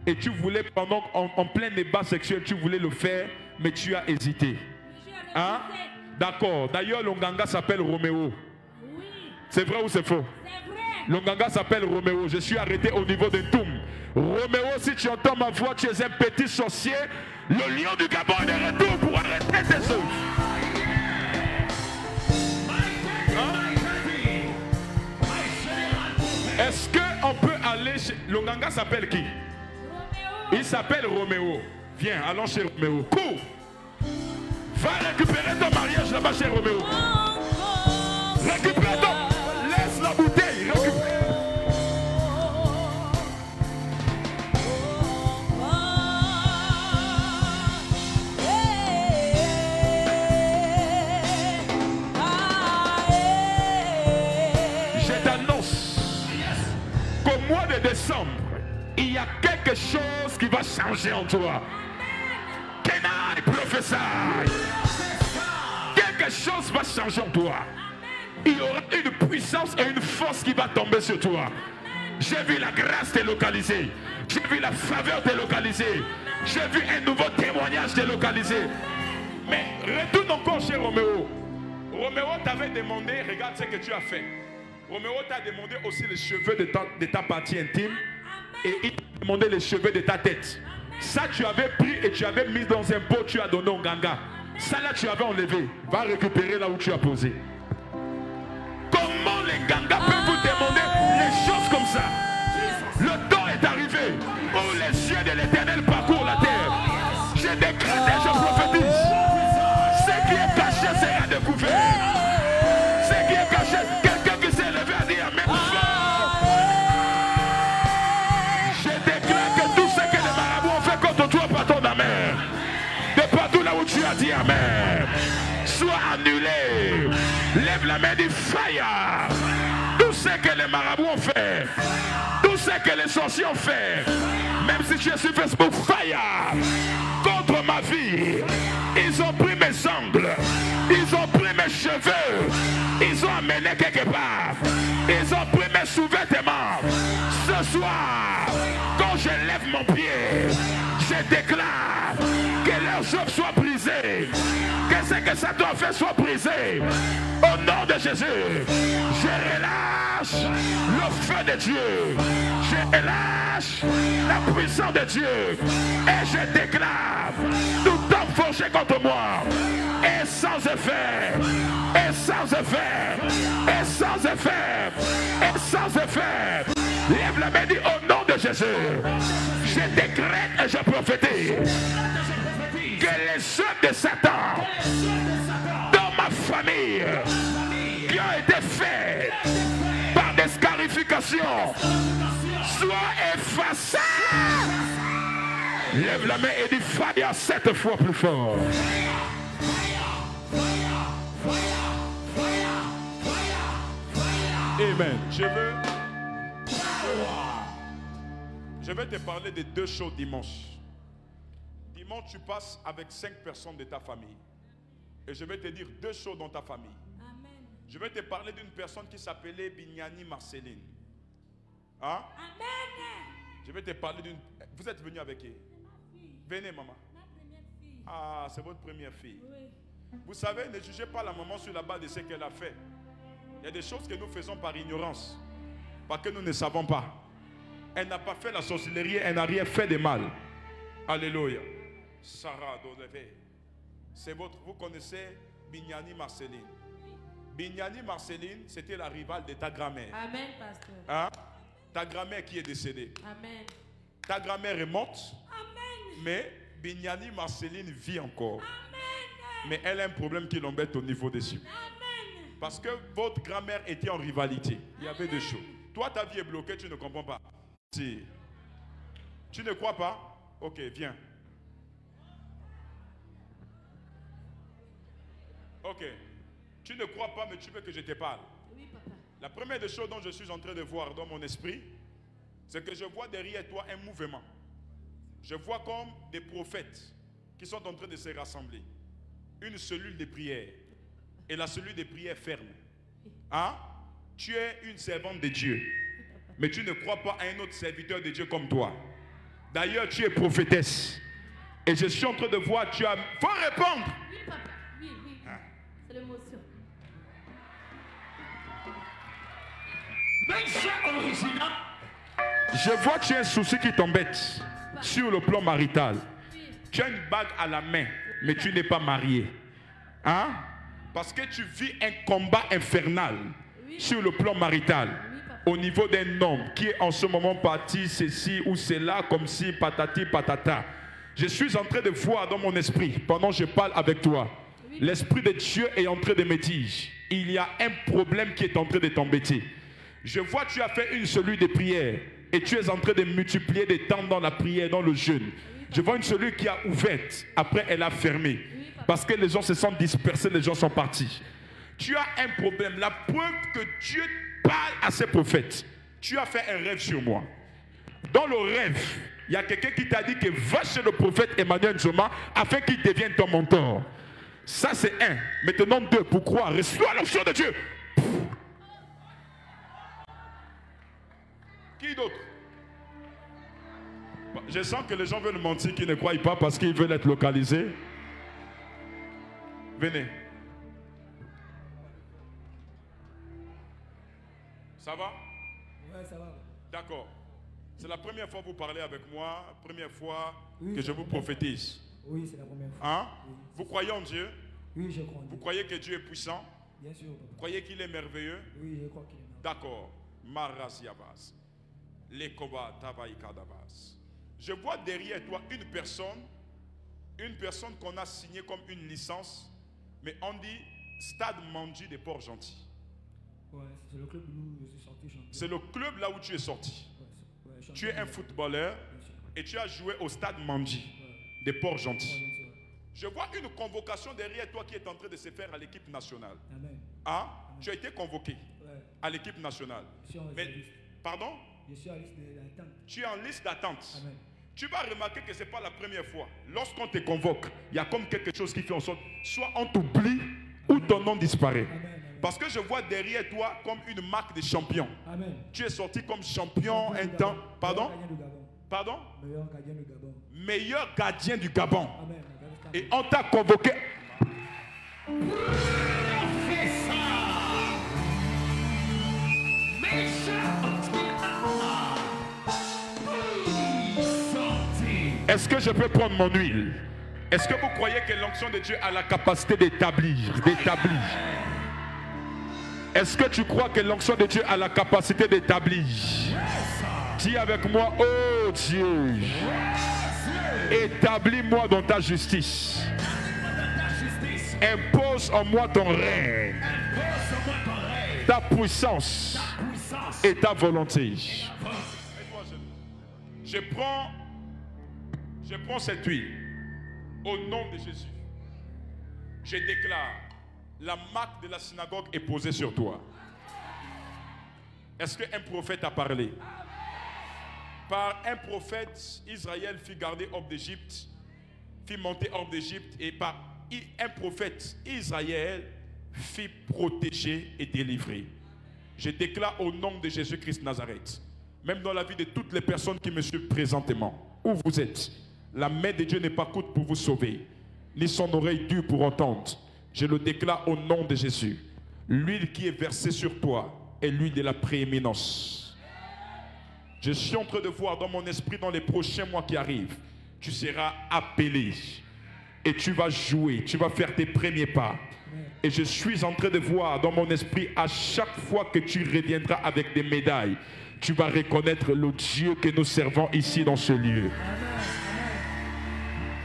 Et tu voulais, pendant en plein débat sexuel, tu voulais le faire, mais tu as hésité. J'ai refusé. Hein? D'accord. D'ailleurs, le ganga s'appelle Roméo. Oui, C'est vrai ou c'est faux? c'est vrai. L'Onganga s'appelle Roméo. Je suis arrêté au niveau de Toum. Roméo, si tu entends ma voix, tu es un petit sorcier. Le lion du Gabon est de retour pour arrêter tes œuvres. Est-ce qu'on peut aller chez... L'Onganga s'appelle qui? Il s'appelle Roméo. Viens, allons chez Roméo. Cours. Va récupérer ton mariage là-bas chez Roméo. Récupère ton... Laisse la bouteille. Récupère. Je t'annonce qu'au mois de décembre, il y a quelque chose qui va changer en toi. Can I prophesy? Quelque chose va changer en toi. Il y aura une puissance et une force qui va tomber sur toi. J'ai vu la grâce te localiser. J'ai vu la faveur te localiser. J'ai vu un nouveau témoignage te localiser. Mais retourne encore chez Roméo. Roméo t'avait demandé, regarde ce que tu as fait. Roméo t'a demandé aussi les cheveux de ta partie intime. Et il t'a demandé les cheveux de ta tête. Ça tu avais pris et tu avais mis dans un pot, tu as donné au Nganga. Ça là tu avais enlevé. Va récupérer là où tu as posé. Comment les Nganga peuvent vous demander les choses comme ça? Le temps est arrivé où les yeux de l'Éternel parcourent la terre. Je décrète et je prophétise. Ce qui est caché sera découvert. Ce qui est caché, quelqu'un qui s'est levé a dit Amen. Je déclare que tout ce que les marabouts ont fait contre toi par ton amen, de partout là où tu as dit Amen, soit annulé. Lève la main du fire. Tout ce que les marabouts ont fait, tout ce que les sorciers ont fait, même si tu es sur Facebook, fire contre ma vie. Ils ont pris mes ongles, ils ont pris mes cheveux, ils ont amené quelque part, ils ont pris mes sous-vêtements. Ce soir, quand je lève mon pied, je déclare que leurs œuvres soient brisées, que ce que ça doit faire soit brisé. Au nom de Jésus, je relâche le feu de Dieu, je relâche la puissance de Dieu et je déclare tout homme forgé contre moi est sans effet, est sans effet, est sans effet, est sans effet. Lève la main, dis au nom de Jésus, je décrète et je prophétise que les œuvres de Satan dans ma famille qui ont été faites par des scarifications soient effacées. Lève la main et dis fire 7 fois plus fort. Amen. Je vais te parler de 2 choses dimanche. Dimanche, tu passes avec 5 personnes de ta famille. Et je vais te dire 2 choses dans ta famille. Amen. Je vais te parler d'une personne qui s'appelait Bignani Marceline. Hein? Amen. Je vais te parler d'une... Vous êtes venu avec qui? Venez, maman. Ma première fille. Ah, c'est votre première fille. Oui. Vous savez, ne jugez pas la maman sur la base de ce qu'elle a fait. Il y a des choses que nous faisons par ignorance. Parce que nous ne savons pas. Elle n'a pas fait la sorcellerie, elle n'a rien fait de mal. Alléluia. Sarah Dodevé. C'est votre... Vous connaissez Bignani Marceline. Bignani Marceline, c'était la rivale de ta grand-mère. Amen, pasteur. Hein? Ta grand-mère qui est décédée. Amen. Ta grand-mère est morte. Amen. Mais Bignani Marceline vit encore. Amen. Mais elle a un problème qui l'embête au niveau des cieux. Amen. Parce que votre grand-mère était en rivalité. Il y avait 2 choses. Toi, ta vie est bloquée, tu ne comprends pas. Si. Tu ne crois pas? Ok, viens. Ok. Tu ne crois pas, mais tu veux que je te parle. Oui, papa. La première des choses dont je suis en train de voir dans mon esprit, c'est que je vois derrière toi un mouvement. Je vois comme des prophètes qui sont en train de se rassembler. Une cellule de prière. Et la cellule de prière ferme. Hein? Tu es une servante de Dieu. Mais tu ne crois pas à un autre serviteur de Dieu comme toi. D'ailleurs, tu es prophétesse. Et je suis en train de voir, tu as... Faut répondre. Oui, papa. Oui, oui. C'est l'émotion. Je vois que tu as un souci qui t'embête sur le plan marital. Tu as une bague à la main, mais tu n'es pas marié. Hein? Parce que tu vis un combat infernal sur le plan marital. Au niveau d'un homme qui est en ce moment parti ceci ou cela, comme si patati patata. Je suis en train de voir dans mon esprit, pendant que je parle avec toi, l'Esprit de Dieu est en train de me dire, il y a un problème qui est en train de t'embêter. Je vois que tu as fait une cellule de prière et tu es en train de multiplier des temps dans la prière, dans le jeûne. Je vois une cellule qui a ouverte, après elle a fermé. Parce que les gens se sont dispersés, les gens sont partis. Tu as un problème. La preuve que Dieu parle à ses prophètes. Tu as fait un rêve sur moi. Dans le rêve, il y a quelqu'un qui t'a dit que va chez le prophète Emmanuel Nzoma afin qu'il devienne ton mentor. Ça c'est un. Maintenant deux. Pourquoi? Reçois l'onction de Dieu. Qui d'autre? Je sens que les gens veulent mentir, qui ne croient pas parce qu'ils veulent être localisés. Venez. Ça va? Ouais, ça va. D'accord. C'est la première fois que vous parlez avec moi, première fois que je vous prophétise. Oui, c'est la première fois. Hein? Oui. Vous croyez en Dieu? Oui, je crois en Vous Dieu. croyez que Dieu est puissant? Bien sûr. Vous croyez qu'il est merveilleux? Oui, je crois qu'il est merveilleux. D'accord. Maras Yabas. Lekoba Tabaïka Dabas. Je vois derrière toi une personne qu'on a signée comme une licence, mais on dit Stade Mandi de Port-Gentil. Ouais, c'est le club où je suis sorti champion. C'est le club là où tu es sorti. Ouais, Tu es un footballeur et tu as joué au Stade Mandi de Port-Gentil. Ouais. Je vois une convocation derrière toi qui est en train de se faire à l'équipe nationale. Amen. Ah, tu as été convoqué à l'équipe nationale. Je suis en Mais, liste. pardon? Je suis en liste d'attente. Tu es en liste d'attente. Amen. Tu vas remarquer que ce n'est pas la première fois. Lorsqu'on te convoque, il y a comme quelque chose qui fait en sorte, soit on t'oublie ou ton nom disparaît. Amen. Parce que je vois derrière toi comme une marque de champion. Amen. Tu es sorti comme champion un temps. Pardon? Pardon? Meilleur gardien du Gabon. Meilleur gardien du Gabon. Amen. Et on t'a convoqué. Est-ce que je peux prendre mon huile? Est-ce que vous croyez que l'onction de Dieu a la capacité d'établir? Est-ce que tu crois que l'onction de Dieu a la capacité d'établir? Dis avec moi, oh Dieu, établis-moi dans ta justice. Impose en moi ton règne, ta puissance et ta volonté. Je prends cette huile au nom de Jésus. Je déclare, la marque de la synagogue est posée sur toi. Est-ce qu'un prophète a parlé? Par un prophète, Israël fut gardé hors d'Égypte, fut monté hors d'Égypte, et par un prophète, Israël fut protégé et délivré. Je déclare au nom de Jésus-Christ Nazareth, même dans la vie de toutes les personnes qui me suivent présentement, où vous êtes, la main de Dieu n'est pas courte pour vous sauver, ni son oreille dure pour entendre. Je le déclare au nom de Jésus. L'huile qui est versée sur toi est l'huile de la prééminence. Je suis en train de voir dans mon esprit, dans les prochains mois qui arrivent, tu seras appelé et tu vas jouer, tu vas faire tes premiers pas. Et je suis en train de voir dans mon esprit, à chaque fois que tu reviendras avec des médailles, tu vas reconnaître le Dieu que nous servons ici dans ce lieu.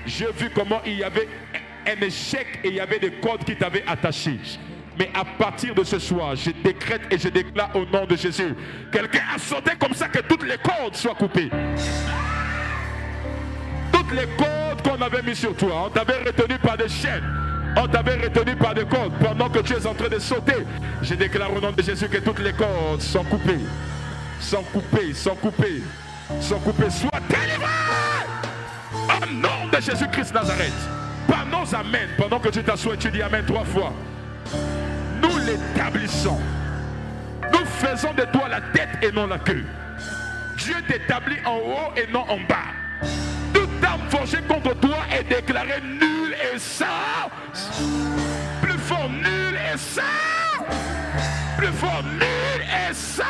J'ai vu comment il y avait un échec et il y avait des cordes qui t'avaient attaché. Mais à partir de ce soir, je décrète et je déclare au nom de Jésus, quelqu'un a sauté comme ça que toutes les cordes soient coupées. Toutes les cordes qu'on avait mises sur toi, on t'avait retenu par des chaînes, on t'avait retenu par des cordes pendant que tu es en train de sauter. Je déclare au nom de Jésus que toutes les cordes sont coupées, sont coupées, sont coupées, sont coupées. Sois délivré au nom de Jésus-Christ Nazareth. Par nos amens, pendant que tu t'assois, tu dis amen 3 fois. Nous l'établissons. Nous faisons de toi la tête et non la queue. Dieu t'établit en haut et non en bas. Toute arme forgée contre toi est déclarée nulle et sans. Plus fort, nul et sans. Plus fort, nul et sans.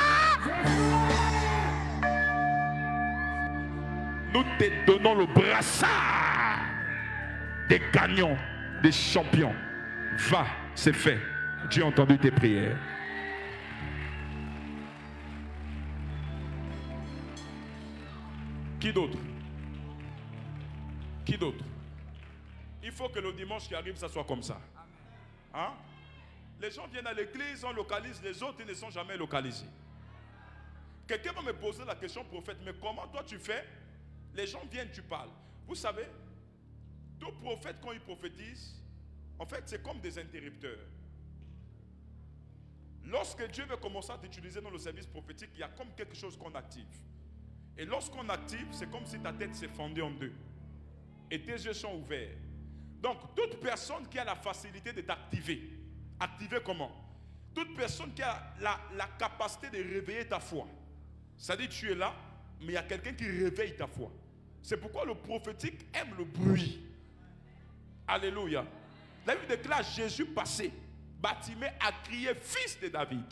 Nous te donnons le brassard des gagnants, des champions. Va, c'est fait. Dieu a entendu tes prières. Qui d'autre? Qui d'autre? Il faut que le dimanche qui arrive, ça soit comme ça. Hein? Les gens viennent à l'église, on localise les autres, ils ne sont jamais localisés. Quelqu'un va me poser la question, prophète, mais comment toi tu fais? Les gens viennent, tu parles. Vous savez, tout prophète, quand il prophétise, en fait, c'est comme des interrupteurs. Lorsque Dieu veut commencer à t'utiliser dans le service prophétique, il y a comme quelque chose qu'on active. Et lorsqu'on active, c'est comme si ta tête s'est fendue en deux. Et tes yeux sont ouverts. Donc, toute personne qui a la facilité de t'activer, activer comment? Toute personne qui a la capacité de réveiller ta foi. C'est-à-dire que tu es là, mais il y a quelqu'un qui réveille ta foi. C'est pourquoi le prophétique aime le bruit. Alléluia. La Bible déclare Jésus passé. Bartimée a crié fils de David.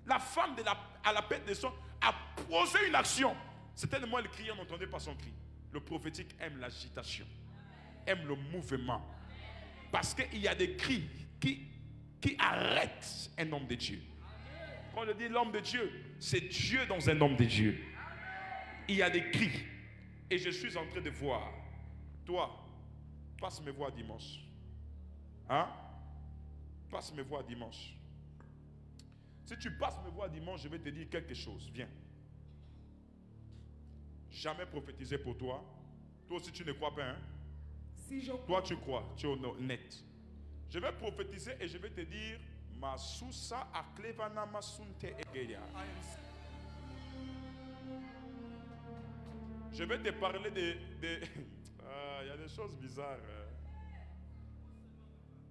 La femme à la pète de sang a posé une action. C'est tellement elle criait, on n'entendait pas son cri. Le prophétique aime l'agitation, aime le mouvement. Parce qu'il y a des cris qui arrêtent un homme de Dieu. Quand on dit l'homme de Dieu, c'est Dieu dans un homme de Dieu. Il y a des cris. Et je suis en train de voir. Toi, passe me voir dimanche. Hein? Passe me voir dimanche. Si tu passes me voir dimanche, je vais te dire quelque chose. Viens. Jamais prophétiser pour toi. Toi aussi tu ne crois pas, hein? Si je Toi tu crois, tu es honnête. Je vais prophétiser et je vais te dire Masusa aklevana masunte egeya. Je vais te parler de il y a des choses bizarres.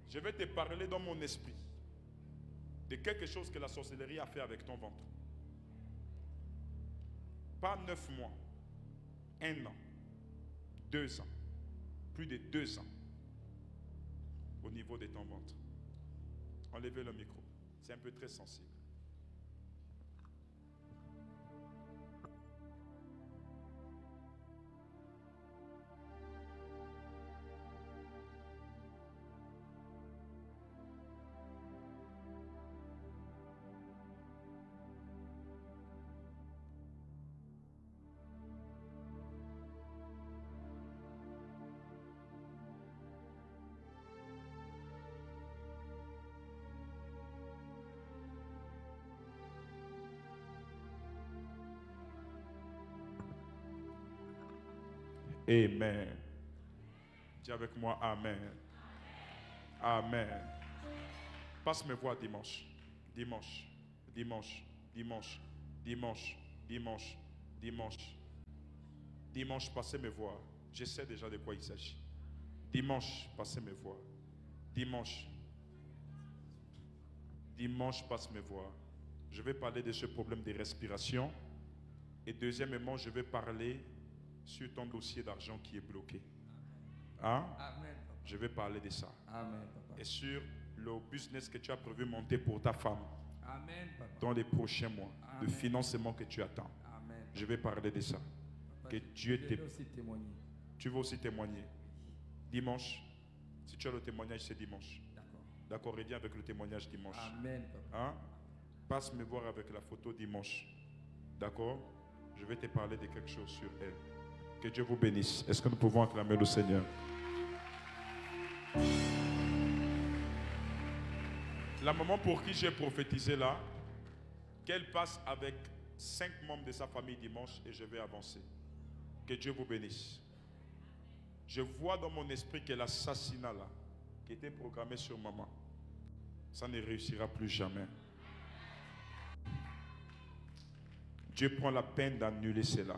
Je vais te parler dans mon esprit de quelque chose que la sorcellerie a fait avec ton ventre. Pas 9 mois. 1 an, 2 ans, plus de 2 ans au niveau de ton ventre. Enlevez le micro, c'est un peu très sensible. Amen. Dis avec moi Amen. Amen. Passe me voir dimanche. Dimanche. Dimanche. Dimanche. Dimanche. Dimanche. Dimanche. Dimanche, passez me voir. Je sais déjà de quoi il s'agit. Dimanche, passez me voir. Dimanche. Dimanche, passe me voir. Je vais parler de ce problème de respiration. Et deuxièmement, je vais parler sur ton dossier d'argent qui est bloqué. Hein? Amen. Je vais parler de ça. Amen, papa. Et sur le business que tu as prévu monter pour ta femme. Amen, papa. Dans les prochains mois. Amen. Le financement que tu attends. Amen. Je vais parler de ça. Papa, Que Dieu je te... vais aussi témoigner. Tu veux aussi témoigner. Dimanche. Si tu as le témoignage, c'est dimanche. D'accord. D'accord, reviens avec le témoignage dimanche. Amen, papa. Hein? Passe me voir avec la photo dimanche. D'accord? Je vais te parler de quelque chose sur elle. Que Dieu vous bénisse. Est-ce que nous pouvons acclamer le Seigneur? La maman pour qui j'ai prophétisé là, qu'elle passe avec 5 membres de sa famille dimanche et je vais avancer. Que Dieu vous bénisse. Je vois dans mon esprit que l'assassinat là, qui était programmé sur maman, ça ne réussira plus jamais. Dieu prend la peine d'annuler cela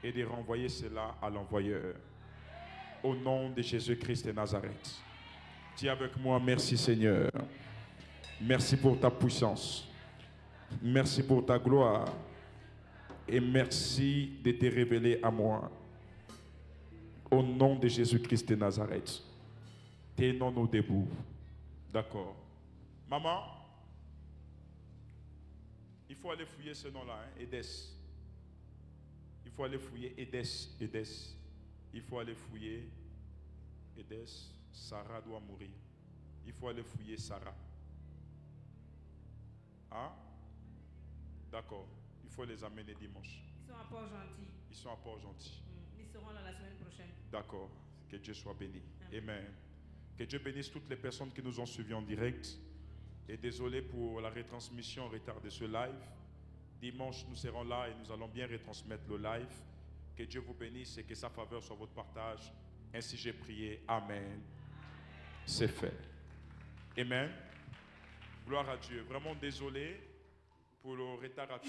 et de renvoyer cela à l'envoyeur. Au nom de Jésus-Christ de Nazareth. Dis avec moi, merci Seigneur. Merci pour ta puissance. Merci pour ta gloire. Et merci de te révéler à moi. Au nom de Jésus-Christ de Nazareth. Tenons-nous debout. D'accord. Maman, il faut aller fouiller ce nom-là, hein, Edès. Il faut aller fouiller Édès. Il faut aller fouiller Édès. Sarah doit mourir. Il faut aller fouiller Sarah. Hein? D'accord. Il faut les amener dimanche. Ils sont à Port-Gentil. Ils sont à Port-Gentil. Ils seront là la semaine prochaine. D'accord. Que Dieu soit béni. Amen. Que Dieu bénisse toutes les personnes qui nous ont suivis en direct. Et désolé pour la retransmission en retard de ce live. Dimanche, nous serons là et nous allons bien retransmettre le live. Que Dieu vous bénisse et que sa faveur soit votre partage. Ainsi j'ai prié. Amen. C'est fait. Amen. Gloire à Dieu. Vraiment désolé pour le retard.